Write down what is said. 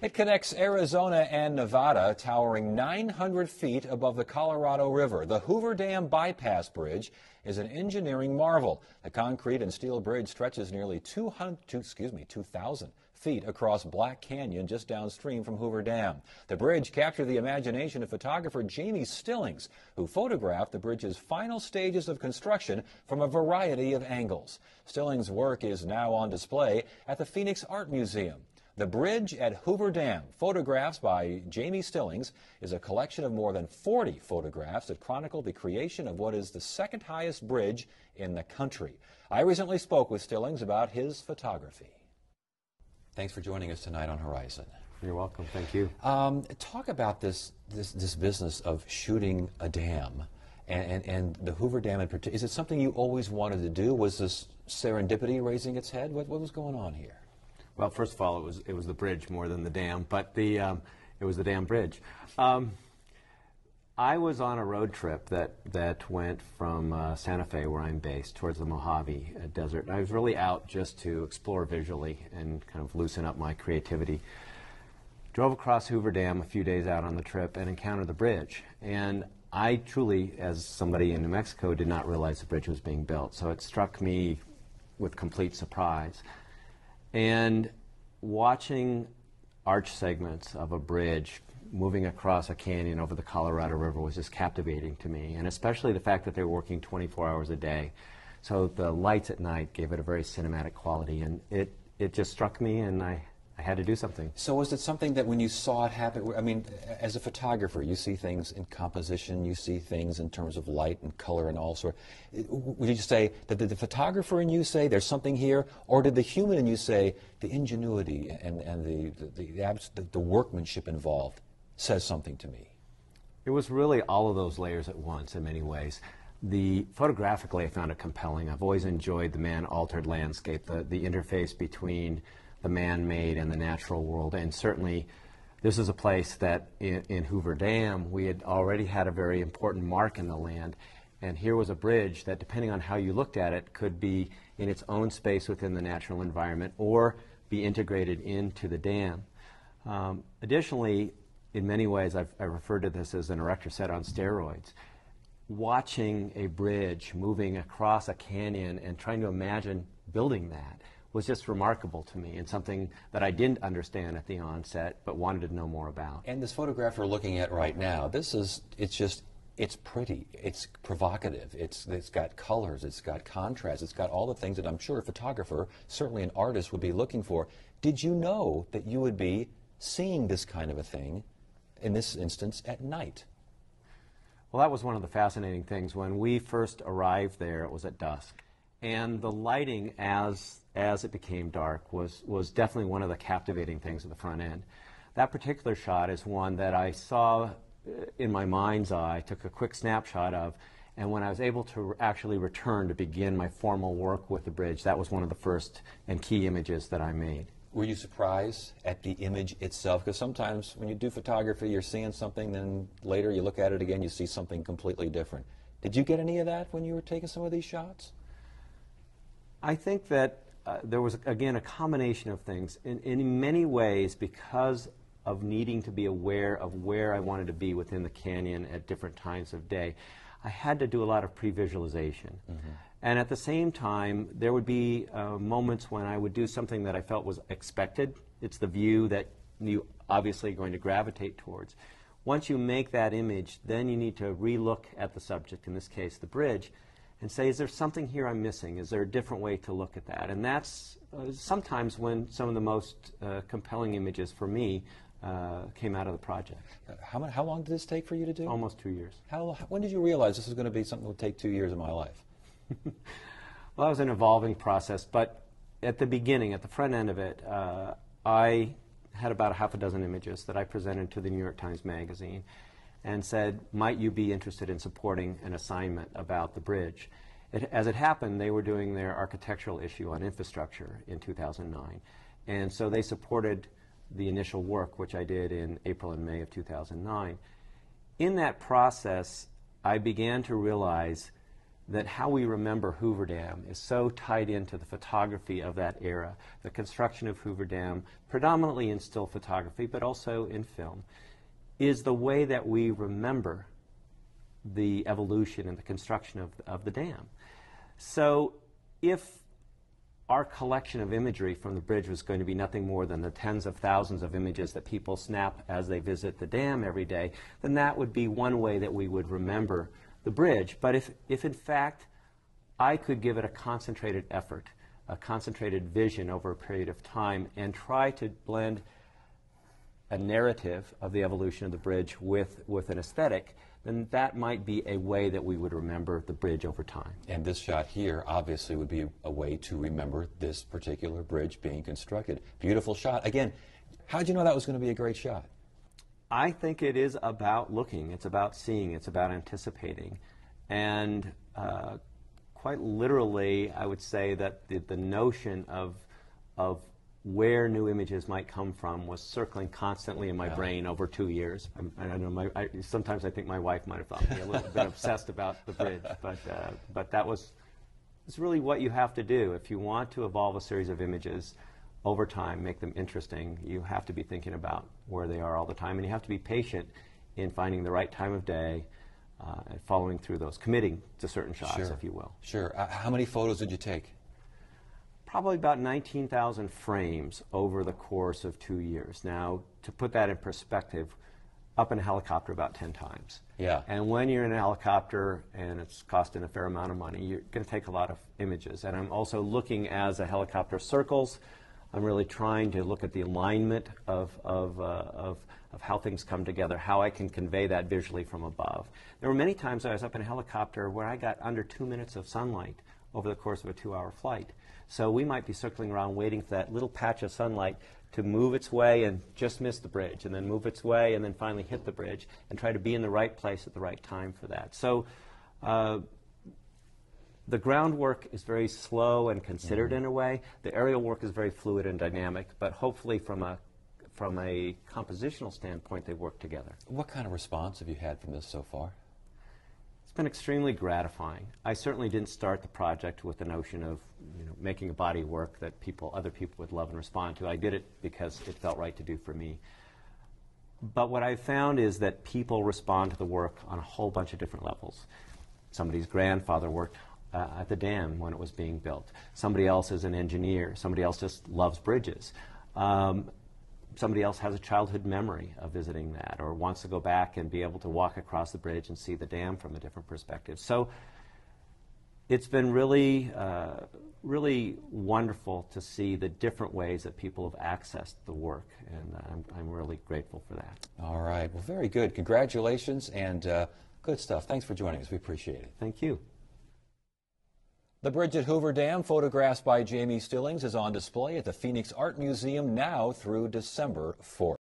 It connects Arizona and Nevada, towering 900 feet above the Colorado River. The Hoover Dam Bypass Bridge is an engineering marvel. The concrete and steel bridge stretches nearly 2,000 feet across Black Canyon just downstream from Hoover Dam. The bridge captured the imagination of photographer Jamie Stillings, who photographed the bridge's final stages of construction from a variety of angles. Stillings' work is now on display at the Phoenix Art Museum. The bridge at Hoover Dam, photographs by Jamie Stillings, is a collection of more than 40 photographs that chronicle the creation of what is the second highest bridge in the country. I recently spoke with Stillings about his photography. Thanks for joining us tonight on Horizon. You're welcome. Thank you. Talk about this business of shooting a dam and the Hoover Dam in particular. Is it something you always wanted to do? Was this serendipity raising its head? What was going on here? Well, first of all, it was the bridge more than the dam, but it was the dam bridge. I was on a road trip that went from Santa Fe, where I'm based, towards the Mojave Desert. I was really out just to explore visually and kind of loosen up my creativity. Drove across Hoover Dam a few days out on the trip and encountered the bridge. And I truly, as somebody in New Mexico, did not realize the bridge was being built. So it struck me with complete surprise. And watching arch segments of a bridge moving across a canyon over the Colorado River was just captivating to me, and especially the fact that they were working 24 hours a day. So the lights at night gave it a very cinematic quality, and it just struck me, and I had to do something. So was it something that when you saw it happen, I mean, as a photographer, you see things in composition, you see things in terms of light and color and all sorts. Would you say that did the photographer in you say there's something here, or did the human in you say the ingenuity and the workmanship involved says something to me? It was really all of those layers at once in many ways. Photographically, I found it compelling. I've always enjoyed the man-altered landscape, the interface between the man-made and the natural world, and certainly this is a place that in Hoover Dam we had already had a very important mark in the land, and here was a bridge that, depending on how you looked at it, could be in its own space within the natural environment or be integrated into the dam. Additionally, in many ways, I refer to this as an erector set on steroids. Watching a bridge moving across a canyon and trying to imagine building that was just remarkable to me, and something that I didn't understand at the onset but wanted to know more about. And this photograph we're looking at right now, it's pretty, it's provocative, it's got colors, it's got contrast, it's got all the things that I'm sure a photographer, certainly an artist, would be looking for. Did you know that you would be seeing this kind of a thing, in this instance, at night? Well, that was one of the fascinating things. When we first arrived there, it was at dusk. And the lighting as it became dark was definitely one of the captivating things at the front end. That particular shot is one that I saw in my mind's eye, took a quick snapshot of, and when I was able to actually return to begin my formal work with the bridge, that was one of the first and key images that I made. Were you surprised at the image itself? Because sometimes when you do photography, you're seeing something, then later you look at it again, you see something completely different. Did you get any of that when you were taking some of these shots? I think that there was, again, a combination of things. In many ways, because of needing to be aware of where I wanted to be within the canyon at different times of day, I had to do a lot of pre-visualization. Mm-hmm. And at the same time, there would be moments when I would do something that I felt was expected. It's the view that you obviously are going to gravitate towards. Once you make that image, then you need to re-look at the subject, in this case the bridge, and say, is there something here I'm missing? Is there a different way to look at that? And that's sometimes when some of the most compelling images for me came out of the project. How long did this take for you to do? Almost 2 years. When did you realize this was going to be something that would take 2 years of my life? Well, it was an evolving process, but at the beginning, at the front end of it, I had about a half a dozen images that I presented to the New York Times Magazine and said, might you be interested in supporting an assignment about the bridge? As it happened, they were doing their architectural issue on infrastructure in 2009, and so they supported the initial work, which I did in April and May of 2009. In that process, I began to realize that how we remember Hoover Dam is so tied into the photography of that era. The construction of Hoover Dam, predominantly in still photography, but also in film, is the way that we remember the evolution and the construction of the dam. So if our collection of imagery from the bridge was going to be nothing more than the tens of thousands of images that people snap as they visit the dam every day, then that would be one way that we would remember the bridge. But if in fact I could give it a concentrated effort, a concentrated vision over a period of time, and try to blend a narrative of the evolution of the bridge with an aesthetic, then that might be a way that we would remember the bridge over time. And this shot here obviously would be a way to remember this particular bridge being constructed. Beautiful shot. Again, how did you know that was going to be a great shot? I think it is about looking, it's about seeing, it's about anticipating. And quite literally, I would say that the notion of where new images might come from was circling constantly in my brain over 2 years. I don't know, sometimes I think my wife might have thought me a little bit obsessed about the bridge, but it's really what you have to do. If you want to evolve a series of images over time, make them interesting, you have to be thinking about where they are all the time, and you have to be patient in finding the right time of day and following through those, committing to certain shots, Sure. if you will. Sure. How many photos did you take? Probably about 19,000 frames over the course of 2 years. Now, to put that in perspective, up in a helicopter about 10 times. Yeah. And when you're in a helicopter and it's costing a fair amount of money, you're going to take a lot of images. And I'm also looking as a helicopter circles. I'm really trying to look at the alignment of how things come together, how I can convey that visually from above. There were many times I was up in a helicopter where I got under 2 minutes of sunlight over the course of a 2-hour flight. So we might be circling around waiting for that little patch of sunlight to move its way and just miss the bridge, and then move its way and then finally hit the bridge, and try to be in the right place at the right time for that. So the groundwork is very slow and considered in a way. The aerial work is very fluid and dynamic, but hopefully from a compositional standpoint, they work together. What kind of response have you had from this so far? It's been extremely gratifying. I certainly didn't start the project with the notion of making a body of work that other people would love and respond to. I did it because it felt right to do for me. But what I've found is that people respond to the work on a whole bunch of different levels. Somebody's grandfather worked at the dam when it was being built. Somebody else is an engineer. Somebody else just loves bridges. Somebody else has a childhood memory of visiting that, or wants to go back and be able to walk across the bridge and see the dam from a different perspective. So it's been really, really wonderful to see the different ways that people have accessed the work, and I'm really grateful for that. All right. Well, very good. Congratulations, and good stuff. Thanks for joining us. We appreciate it. Thank you. The bridge at Hoover Dam, photographs by Jamie Stillings, is on display at the Phoenix Art Museum now through December 4th.